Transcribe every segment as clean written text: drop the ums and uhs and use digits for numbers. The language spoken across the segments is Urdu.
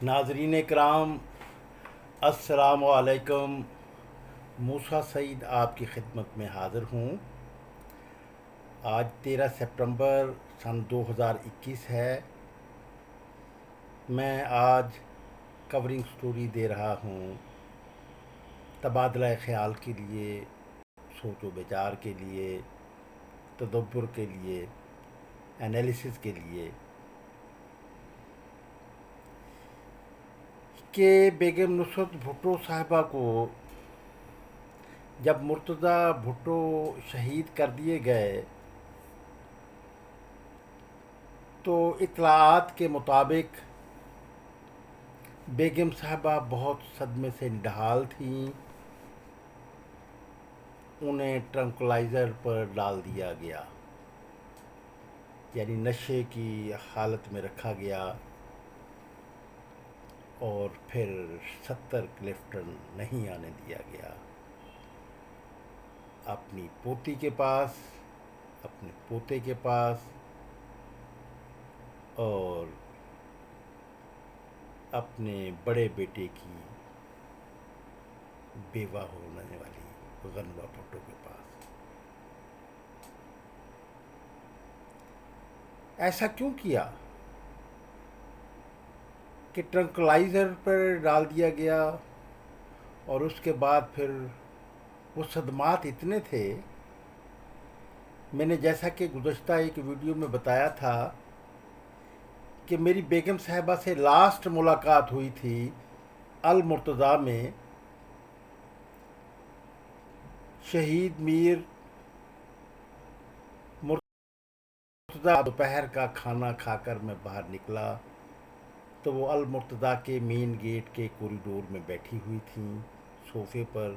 ناظرین کرام، السلام علیکم۔ موسیٰ سعید آپ کی خدمت میں حاضر ہوں۔ آج 13 سپٹمبر سن 2021 ہے۔ میں آج کورنگ سٹوری دے رہا ہوں تبادلہ خیال کے لیے، سوچ و بچار کے لیے، تدبر کے لیے، انالیسس کے لیے، کہ بیگم نصرت بھٹو صاحبہ کو جب مرتضی بھٹو شہید کر دیے گئے تو اطلاعات کے مطابق بیگم صاحبہ بہت صدمے سے نڈھال تھیں۔ انہیں ٹرنکلائزر پر ڈال دیا گیا، یعنی نشے کی حالت میں رکھا گیا، اور پھر 70 کلفٹن نہیں آنے دیا گیا۔ اپنی پوتی کے پاس، اپنے پوتے کے پاس، اور اپنے بڑے بیٹے کی بیوہ ہونے والی غنوہ بھٹو کے پاس۔ ایسا کیوں کیا کہ ٹرنکلائزر پر ڈال دیا گیا، اور اس کے بعد پھر وہ صدمات اتنے تھے؟ میں نے جیسا کہ گزشتہ ایک ویڈیو میں بتایا تھا کہ میری بیگم صاحبہ سے لاسٹ ملاقات ہوئی تھی المرتضیٰ میں، شہید میر مرتضیٰ دوپہر کا کھانا کھا کر میں باہر نکلا تو وہ المرتضیٰ کے مین گیٹ کے کوریڈور میں بیٹھی ہوئی تھیں صوفے پر۔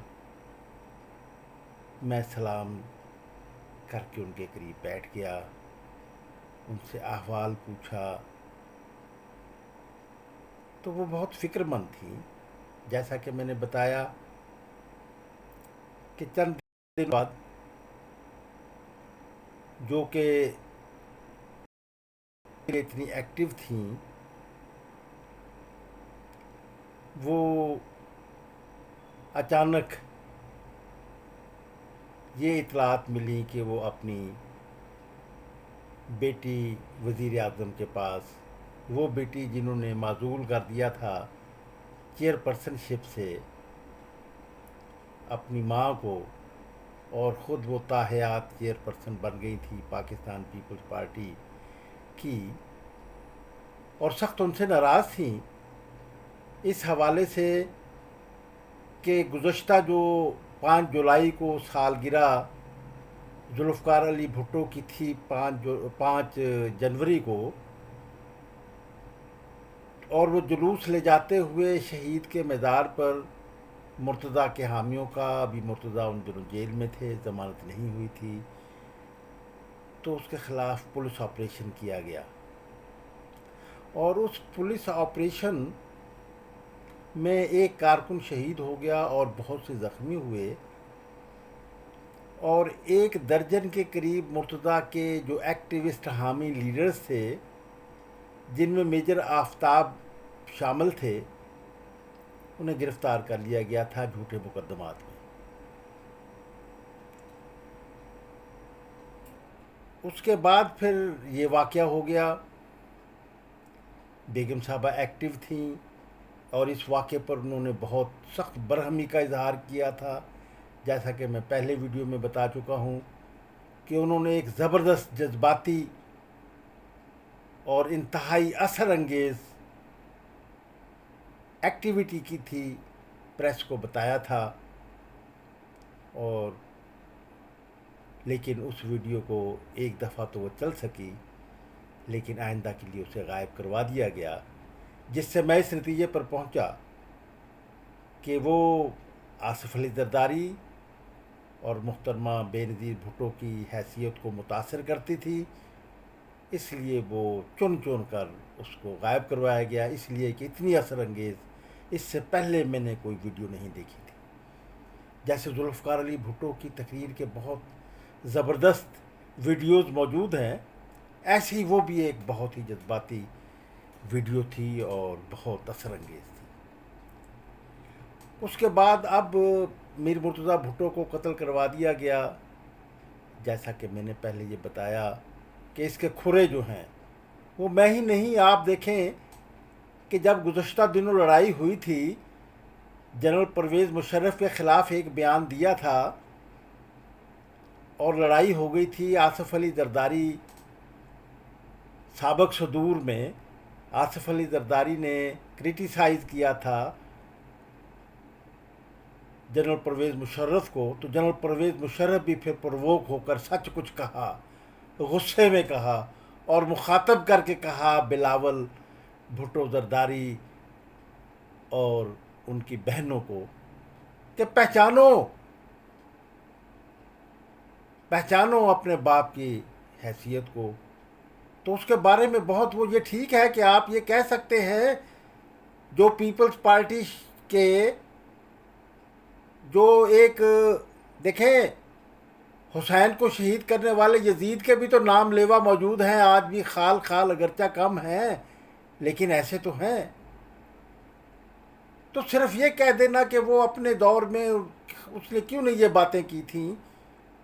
میں سلام کر کے ان کے قریب بیٹھ گیا، ان سے احوال پوچھا تو وہ بہت فکر مند تھیں۔ جیسا کہ میں نے بتایا کہ چند دن بعد، جو کہ اتنی ایکٹیو تھیں، وہ اچانک یہ اطلاعات ملی کہ وہ اپنی بیٹی وزیر اعظم کے پاس، وہ بیٹی جنہوں نے معزول کر دیا تھا چیئر پرسن شپ سے اپنی ماں کو، اور خود وہ تاحیات چیئر پرسن بن گئی تھی پاکستان پیپلز پارٹی کی، اور سخت ان سے ناراض تھیں اس حوالے سے کہ گزشتہ جو 5 جولائی کو سالگرہ ذوالفقار علی بھٹو کی تھی، 5 جنوری کو، اور وہ جلوس لے جاتے ہوئے شہید کے مزار پر مرتضیٰ کے حامیوں کا، ابھی مرتضیٰ ان دنوں جیل میں تھے، ضمانت نہیں ہوئی تھی، تو اس کے خلاف پولیس آپریشن کیا گیا، اور اس پولیس آپریشن میں ایک کارکن شہید ہو گیا اور بہت سے زخمی ہوئے، اور 1 درجن کے قریب مرتضیٰ کے جو ایکٹیوسٹ حامی لیڈرز تھے، جن میں میجر آفتاب شامل تھے، انہیں گرفتار کر لیا گیا تھا جھوٹے مقدمات میں۔ اس کے بعد پھر یہ واقعہ ہو گیا۔ بیگم صاحبہ ایکٹیو تھیں، اور اس واقعے پر انہوں نے بہت سخت برہمی کا اظہار کیا تھا، جیسا کہ میں پہلے ویڈیو میں بتا چکا ہوں کہ انہوں نے ایک زبردست جذباتی اور انتہائی اثر انگیز ایکٹیویٹی کی تھی، پریس کو بتایا تھا، اور لیکن اس ویڈیو کو ایک دفعہ تو وہ چل سکی، لیکن آئندہ کے لیے اسے غائب کروا دیا گیا، جس سے میں اس نتیجے پر پہنچا کہ وہ آصف علی زرداری اور محترمہ بے نظیر بھٹو کی حیثیت کو متاثر کرتی تھی، اس لیے وہ چن چن کر اس کو غائب کروایا گیا، اس لیے کہ اتنی اثر انگیز اس سے پہلے میں نے کوئی ویڈیو نہیں دیکھی تھی۔ جیسے ذوالفقار علی بھٹو کی تقریر کے بہت زبردست ویڈیوز موجود ہیں، ایسے ہی وہ بھی ایک بہت ہی جذباتی ویڈیو تھی اور بہت اثر انگیز تھی۔ اس کے بعد اب میر مرتضیٰ بھٹو کو قتل کروا دیا گیا، جیسا کہ میں نے پہلے یہ بتایا کہ اس کے کھرے جو ہیں وہ میں ہی نہیں، آپ دیکھیں کہ جب گزشتہ دنوں لڑائی ہوئی تھی، جنرل پرویز مشرف کے خلاف ایک بیان دیا تھا اور لڑائی ہو گئی تھی آصف علی زرداری سابق صدور میں۔ آصف علی زرداری نے کرٹیسائز کیا تھا جنرل پرویز مشرف کو، تو جنرل پرویز مشرف بھی پھر پرووک ہو کر سچ کچھ کہا، غصے میں کہا اور مخاطب کر کے کہا بلاول بھٹو زرداری اور ان کی بہنوں کو کہ پہچانو اپنے باپ کی حیثیت کو۔ تو اس کے بارے میں بہت وہ، یہ ٹھیک ہے کہ آپ یہ کہہ سکتے ہیں جو پیپلز پارٹی کے جو ایک، دیکھیں حسین کو شہید کرنے والے یزید کے بھی تو نام لیوا موجود ہیں آج بھی، خال اگرچہ کم ہیں لیکن ایسے تو ہیں۔ تو صرف یہ کہہ دینا کہ وہ اپنے دور میں اس نے کیوں نہیں یہ باتیں کی تھیں،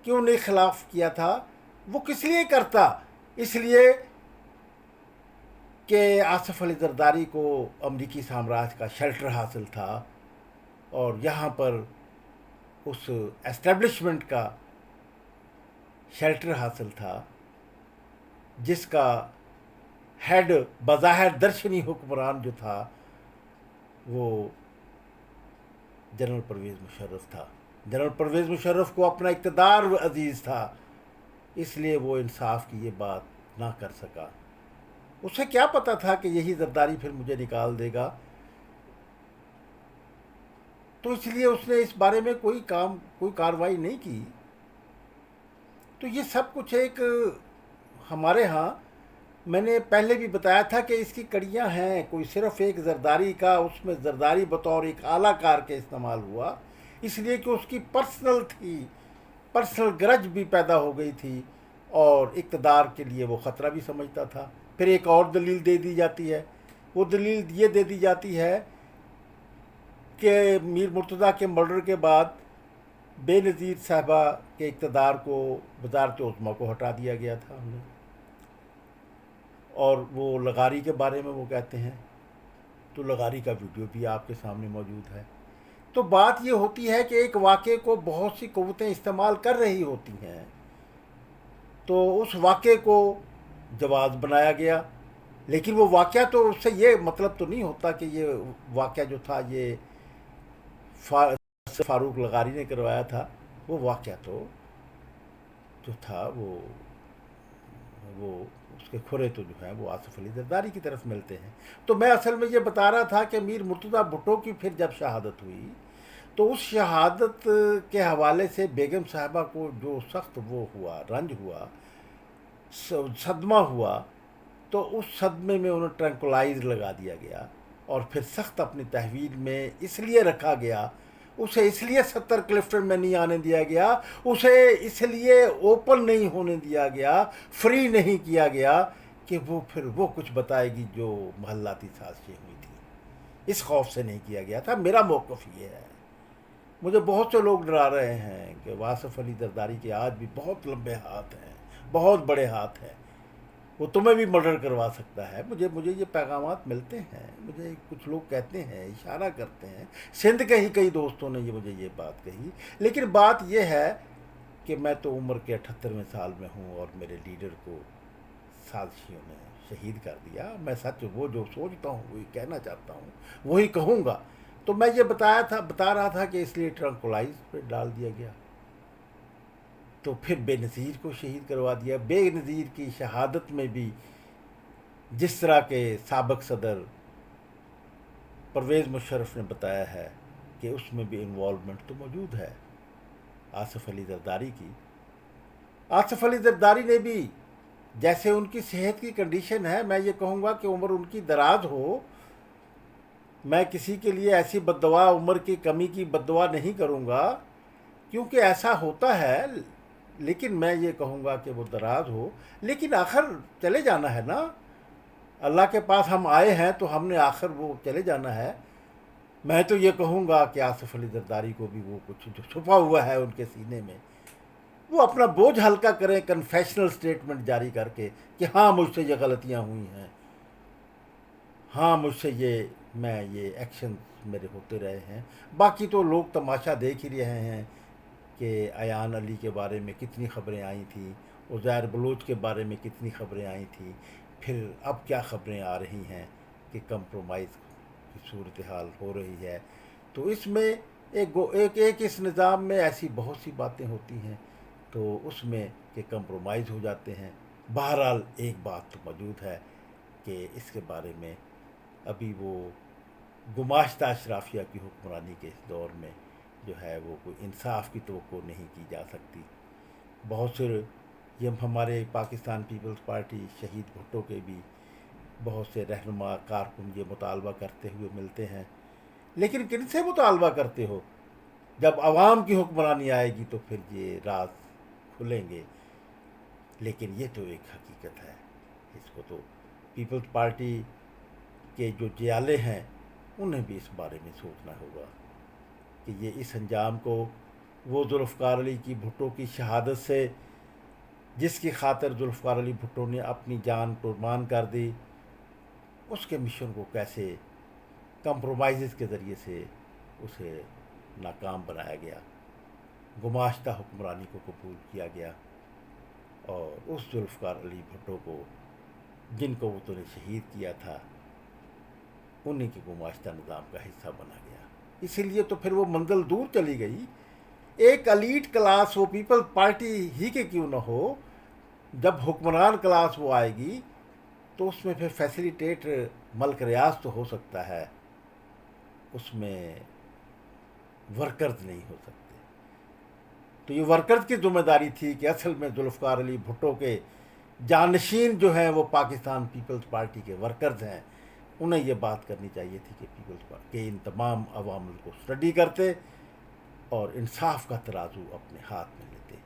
کیوں نہیں خلاف کیا تھا، وہ کس لیے کرتا؟ اس لیے کہ آصف علی زرداری کو امریکی سامراج کا شیلٹر حاصل تھا اور یہاں پر اس اسٹیبلشمنٹ کا شیلٹر حاصل تھا جس کا ہیڈ بظاہر درشنی حکمران جو تھا وہ جنرل پرویز مشرف تھا۔ جنرل پرویز مشرف کو اپنا اقتدار عزیز تھا، اس لیے وہ انصاف کی یہ بات نہ کر سکا۔ اسے کیا پتا تھا کہ یہی زرداری پھر مجھے نکال دے گا، تو اس لیے اس نے اس بارے میں کوئی کارروائی نہیں کی۔ تو یہ سب کچھ ایک ہمارے ہاں، میں نے پہلے بھی بتایا تھا کہ اس کی کڑیاں ہیں، کوئی صرف ایک زرداری کا، اس میں زرداری بطور ایک اعلیٰ کار کے استعمال ہوا، اس لیے کہ اس کی پرسنل گرج بھی پیدا ہو گئی تھی اور اقتدار کے لیے وہ خطرہ بھی سمجھتا تھا۔ پھر ایک اور دلیل دے دی جاتی ہے، وہ دلیل یہ دے دی جاتی ہے کہ میر مرتضیٰ کے مرڈر کے بعد بے نظیر صاحبہ کے اقتدار کو، وزارت عظمیٰ کو ہٹا دیا گیا تھا ہم نے، اور وہ لغاری کے بارے میں وہ کہتے ہیں، تو لغاری کا ویڈیو بھی آپ کے سامنے موجود ہے۔ تو بات یہ ہوتی ہے کہ ایک واقعے کو بہت سی قوتیں استعمال کر رہی ہوتی ہیں، تو اس واقعے کو جواز بنایا گیا، لیکن وہ واقعہ تو اس سے یہ مطلب تو نہیں ہوتا کہ یہ واقعہ جو تھا یہ فاروق لغاری نے کروایا تھا۔ وہ واقعہ تو جو تھا وہ اس کے کھرے تو جو ہیں وہ آصف علی زرداری کی طرف ملتے ہیں۔ تو میں اصل میں یہ بتا رہا تھا کہ میر مرتضیٰ بھٹو کی پھر جب شہادت ہوئی تو اس شہادت کے حوالے سے بیگم صاحبہ کو جو سخت وہ ہوا، رنج ہوا، صدمہ ہوا، تو اس صدمے میں انہیں ٹرنکولائز لگا دیا گیا اور پھر سخت اپنی تحویل میں اس لیے رکھا گیا، اسے اس لیے 70 کلفٹن میں نہیں آنے دیا گیا، اسے اس لیے اوپن نہیں ہونے دیا گیا، فری نہیں کیا گیا کہ وہ پھر وہ کچھ بتائے گی جو محلاتی سازشیں ہوئی تھی۔ اس خوف سے نہیں کیا گیا تھا۔ میرا موقف یہ ہے، مجھے بہت سے لوگ ڈرا رہے ہیں کہ آصف علی زرداری کے آج بھی بہت لمبے ہاتھ ہیں، بہت بڑے ہاتھ ہیں، وہ تمہیں بھی مرڈر کروا سکتا ہے۔ مجھے یہ پیغامات ملتے ہیں، مجھے کچھ لوگ کہتے ہیں، اشارہ کرتے ہیں، سندھ کے ہی کئی دوستوں نے مجھے یہ بات کہی، لیکن بات یہ ہے کہ میں تو عمر کے 78ویں سال میں ہوں اور میرے لیڈر کو سازشیوں نے شہید کر دیا۔ میں سچ وہ جو سوچتا ہوں وہی کہنا چاہتا ہوں، وہی کہوں گا۔ تو میں یہ بتا رہا تھا کہ اس لیے ٹرنکولائز پہ ڈال دیا گیا، تو پھر بے نظیر کو شہید کروا دیا۔ بے نظیر کی شہادت میں بھی جس طرح کے سابق صدر پرویز مشرف نے بتایا ہے کہ اس میں بھی انوالومنٹ تو موجود ہے آصف علی زرداری کی۔ آصف علی زرداری نے بھی، جیسے ان کی صحت کی کنڈیشن ہے، میں یہ کہوں گا کہ عمر ان کی دراز ہو، میں کسی کے لیے ایسی بد دعا، عمر کی کمی کی بد دعا نہیں کروں گا کیونکہ ایسا ہوتا ہے، لیکن میں یہ کہوں گا کہ وہ دراز ہو، لیکن آخر چلے جانا ہے نا۔ اللہ کے پاس ہم آئے ہیں تو ہم نے آخر وہ چلے جانا ہے. میں تو یہ کہوں گا کہ آصف علی زرداری کو بھی وہ کچھ جو چھپا ہوا ہے ان کے سینے میں وہ اپنا بوجھ ہلکا کریں کنفیشنل سٹیٹمنٹ جاری کر کے کہ ہاں مجھ سے یہ غلطیاں ہوئی ہیں, ہاں مجھ سے یہ ایکشن میرے ہوتے رہے ہیں. باقی تو لوگ تماشا دیکھ ہی رہے ہیں کہ ایان علی کے بارے میں کتنی خبریں آئی تھیں, عزیر بلوچ کے بارے میں کتنی خبریں آئی تھیں, پھر اب کیا خبریں آ رہی ہیں کہ کمپرومائز کی صورتحال ہو رہی ہے. تو اس میں ایک اس نظام میں ایسی بہت سی باتیں ہوتی ہیں تو اس میں کہ کمپرومائز ہو جاتے ہیں. بہرحال ایک بات تو موجود ہے کہ اس کے بارے میں ابھی وہ گماشتہ اشرافیہ کی حکمرانی کے اس دور میں جو ہے وہ کوئی انصاف کی توقع نہیں کی جا سکتی. بہت سے یہ ہمارے پاکستان پیپلز پارٹی شہید بھٹو کے بھی بہت سے رہنما کارکن یہ مطالبہ کرتے ہوئے ملتے ہیں, لیکن کن سے مطالبہ کرتے ہو؟ جب عوام کی حکمرانی آئے گی تو پھر یہ راز کھلیں گے. لیکن یہ تو ایک حقیقت ہے, اس کو تو پیپلز پارٹی کے جو جیالے ہیں انہیں بھی اس بارے میں سوچنا ہوگا کہ یہ اس انجام کو وہ ذوالفقار علی کی بھٹو کی شہادت سے جس کی خاطر ذوالفقار علی بھٹو نے اپنی جان قربان کر دی, اس کے مشن کو کیسے کمپرومائزز کے ذریعے سے اسے ناکام بنایا گیا, گماشتہ حکمرانی کو قبول کیا گیا اور اس ذوالفقار علی بھٹو کو جن کو وہ تو نے شہید کیا تھا انہیں کی گماشتہ نظام کا حصہ بنا گیا. اسی لیے تو پھر وہ منزل دور چلی گئی. ایک الیٹ کلاس وہ پیپل پارٹی ہی کے کیوں نہ ہو, جب حکمران کلاس وہ آئے گی تو اس میں پھر فیسیلیٹیٹ ملک ریاض تو ہو سکتا ہے, اس میں ورکرز نہیں ہو سکتے. تو یہ ورکرز کی ذمہ داری تھی کہ اصل میں ذوالفقار علی بھٹو کے جانشین جو ہیں وہ پاکستان پیپلز پارٹی کے ورکرز ہیں, انہیں یہ بات کرنی چاہیے تھی کہ پیپلز پارٹی کے ان تمام عوامل کو اسٹڈی کرتے اور انصاف کا ترازو اپنے ہاتھ میں لیتے.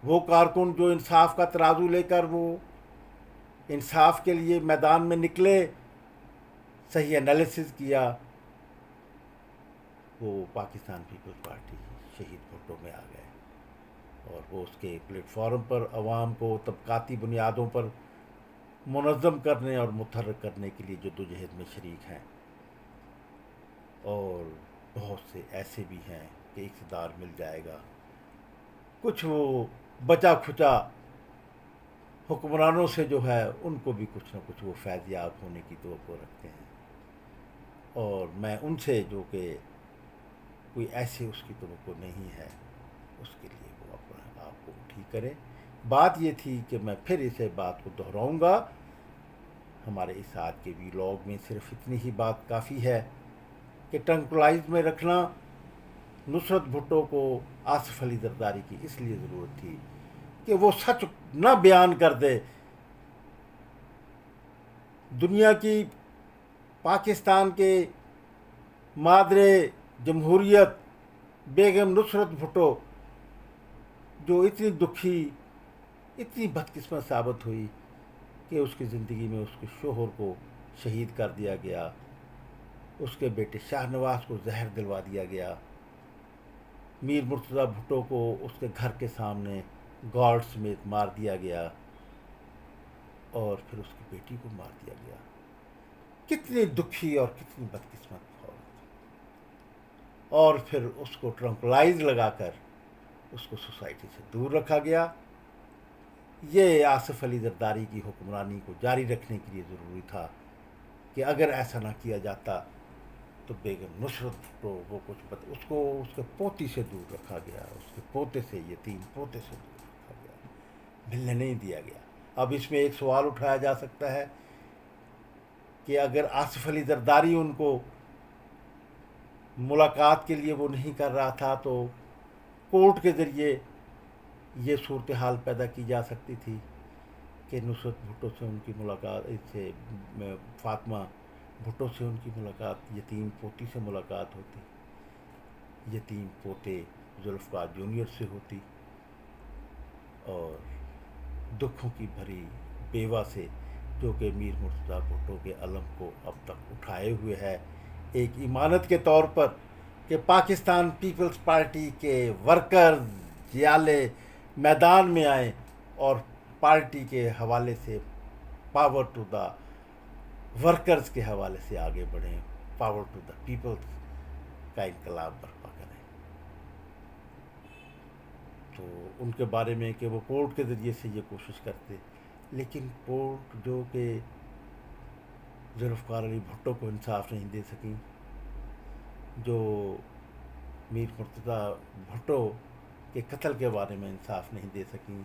وہ کارکن جو انصاف کا ترازو لے کر وہ انصاف کے لیے میدان میں نکلے, صحیح انالیسز کیا, وہ پاکستان پیپلز پارٹی شہید بھٹو میں آ گئے اور وہ اس کے پلیٹ فارم پر عوام کو طبقاتی بنیادوں پر منظم کرنے اور متحرک کرنے کے لیے جدوجہد میں شریک ہیں. اور بہت سے ایسے بھی ہیں کہ اقتدار مل جائے گا, کچھ وہ بچا کھچا حکمرانوں سے جو ہے ان کو بھی کچھ نہ کچھ وہ فیض یاب ہونے کی توقع رکھتے ہیں, اور میں ان سے جو کہ کوئی ایسے اس کی توقع نہیں ہے اس کے لیے وہ اپنا آپ کو ٹھیک کرے. بات یہ تھی کہ میں پھر اسے بات کو دہراؤں گا, ہمارے اس آج کے ویلاگ میں صرف اتنی ہی بات کافی ہے کہ ٹرنکلائز میں رکھنا نصرت بھٹو کو آصف علی زرداری کی اس لیے ضرورت تھی کہ وہ سچ نہ بیان کر دے. دنیا کی پاکستان کے مادر جمہوریت بیگم نصرت بھٹو جو اتنی دکھی اتنی بدقسمت ثابت ہوئی کہ اس کی زندگی میں اس کے شوہر کو شہید کر دیا گیا, اس کے بیٹے شاہ نواز کو زہر دلوا دیا گیا, میر مرتضیٰ بھٹو کو اس کے گھر کے سامنے گارڈ سمیت مار دیا گیا, اور پھر اس کی بیٹی کو مار دیا گیا. کتنی دکھی اور کتنی بدقسمت عورت, اور پھر اس کو ٹرنکلائز لگا کر اس کو سوسائٹی سے دور رکھا گیا. یہ آصف علی زرداری کی حکمرانی کو جاری رکھنے کے لیے ضروری تھا کہ اگر ایسا نہ کیا جاتا تو بیگم نصرت کو وہ کچھ اس کو اس کے پوتی سے دور رکھا گیا, اس کے پوتے سے, یتیم پوتے سے دور رکھا گیا, ملنے نہیں دیا گیا. اب اس میں ایک سوال اٹھایا جا سکتا ہے کہ اگر آصف علی زرداری ان کو ملاقات کے لیے وہ نہیں کر رہا تھا تو کورٹ کے ذریعے یہ صورتحال پیدا کی جا سکتی تھی کہ نصرت بھٹو سے ان کی ملاقات سے فاطمہ بھٹو سے ان کی ملاقات یتیم پوتی سے ملاقات ہوتی, یتیم پوتے ذوالفقار جونیئر سے ہوتی, اور دکھوں کی بھری بیوہ سے جو کہ میر مرتضیٰ بھٹو کے علم کو اب تک اٹھائے ہوئے ہے ایک ایمانت کے طور پر کہ پاکستان پیپلز پارٹی کے ورکرز جیالے میدان میں آئیں اور پارٹی کے حوالے سے پاور ٹو دا ورکرز کے حوالے سے آگے بڑھیں، پاور ٹو دا پیپلز کا انقلاب برپا کریں۔ تو ان کے بارے میں کہ وہ کورٹ کے ذریعے سے یہ کوشش کرتے، لیکن کورٹ جو کہ ذوالفقار علی بھٹو کو انصاف نہیں دے سکیں، جو میر مرتضیٰ بھٹو کے قتل کے بارے میں انصاف نہیں دے سکیں،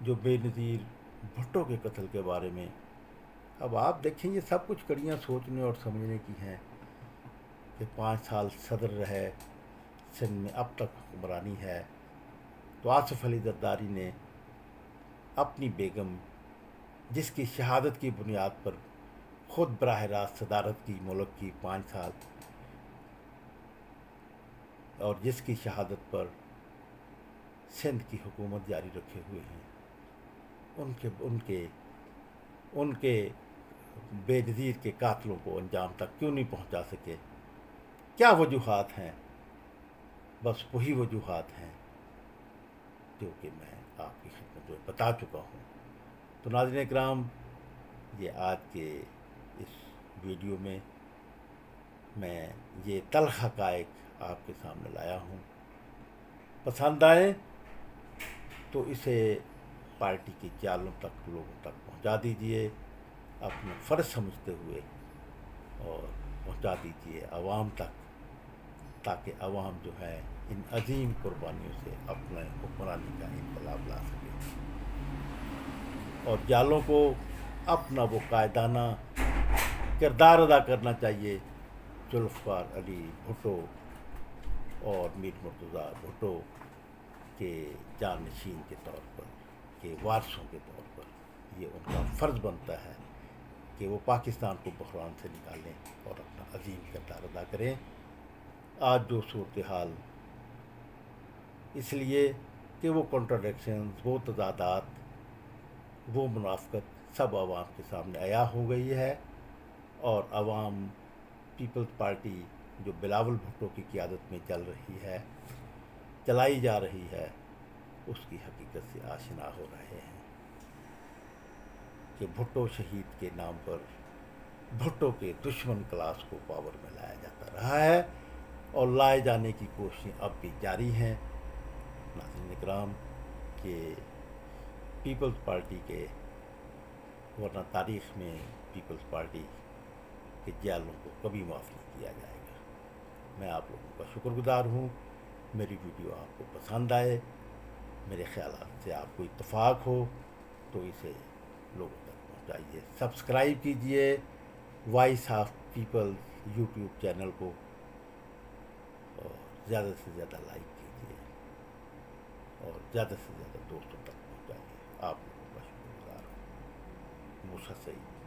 جو بے نظیر بھٹو کے قتل کے بارے میں۔ اب آپ دیکھیں یہ سب کچھ کڑیاں سوچنے اور سمجھنے کی ہیں کہ 5 سال صدر رہے، سندھ میں اب تک حکمرانی ہے، تو آصف علی زرداری نے اپنی بیگم، جس کی شہادت کی بنیاد پر خود براہ راست صدارت کی ملک کی 5 سال، اور جس کی شہادت پر سندھ کی حکومت جاری رکھے ہوئے ہیں، ان کے بے نظیر کے قاتلوں کو انجام تک کیوں نہیں پہنچا سکے؟ کیا وجوہات ہیں؟ بس وہی وجوہات ہیں جو کہ میں آپ کی خدمت میں بتا چکا ہوں۔ تو ناظرین کرام، یہ آج کے اس ویڈیو میں یہ تلخ حقائق آپ کے سامنے لایا ہوں۔ پسند آئے تو اسے پارٹی کے جالوں تک، لوگوں تک پہنچا دیجئے اپنا فرض سمجھتے ہوئے، اور پہنچا دیجئے عوام تک، تاکہ عوام جو ہے ان عظیم قربانیوں سے اپنے حکمرانی کا انقلاب لا سکے، اور جالوں کو اپنا وہ قائدانہ کردار ادا کرنا چاہیے ذوالفقار علی بھٹو اور میر مرتضیٰ بھٹو کے جانشین کے طور پر، کے وارثوں کے طور پر۔ یہ ان کا فرض بنتا ہے کہ وہ پاکستان کو بحران سے نکالیں اور اپنا عظیم کردار ادا کریں۔ آج جو صورتحال، اس لیے کہ وہ کنٹراڈکشنز، وہ تضادات، وہ منافقت سب عوام کے سامنے عیاں ہو گئی ہے، اور عوام پیپلز پارٹی جو بلاول بھٹو کی قیادت میں چلائی جا رہی ہے، اس کی حقیقت سے آشنا ہو رہے ہیں کہ بھٹو شہید کے نام پر بھٹو کے دشمن کلاس کو پاور میں لایا جاتا رہا ہے، اور لائے جانے کی کوششیں اب بھی جاری ہیں۔ ناظرین کرام، کہ پیپلز پارٹی کے، ورنہ تاریخ میں پیپلز پارٹی کے جالوں کو کبھی معاف نہیں کیا جائے گا۔ میں آپ لوگوں کا شکر گزار ہوں۔ میری ویڈیو آپ کو پسند آئے، میرے خیالات سے آپ کو اتفاق ہو تو اسے لوگوں تک پہنچائیے، سبسکرائب کیجئے voice of peoples YouTube channel کو، اور زیادہ سے زیادہ لائک کیجئے، اور زیادہ سے زیادہ دوستوں تک پہنچائیے۔ آپ لوگوں کا شکر گزار ہوں۔ موسیٰ سعید۔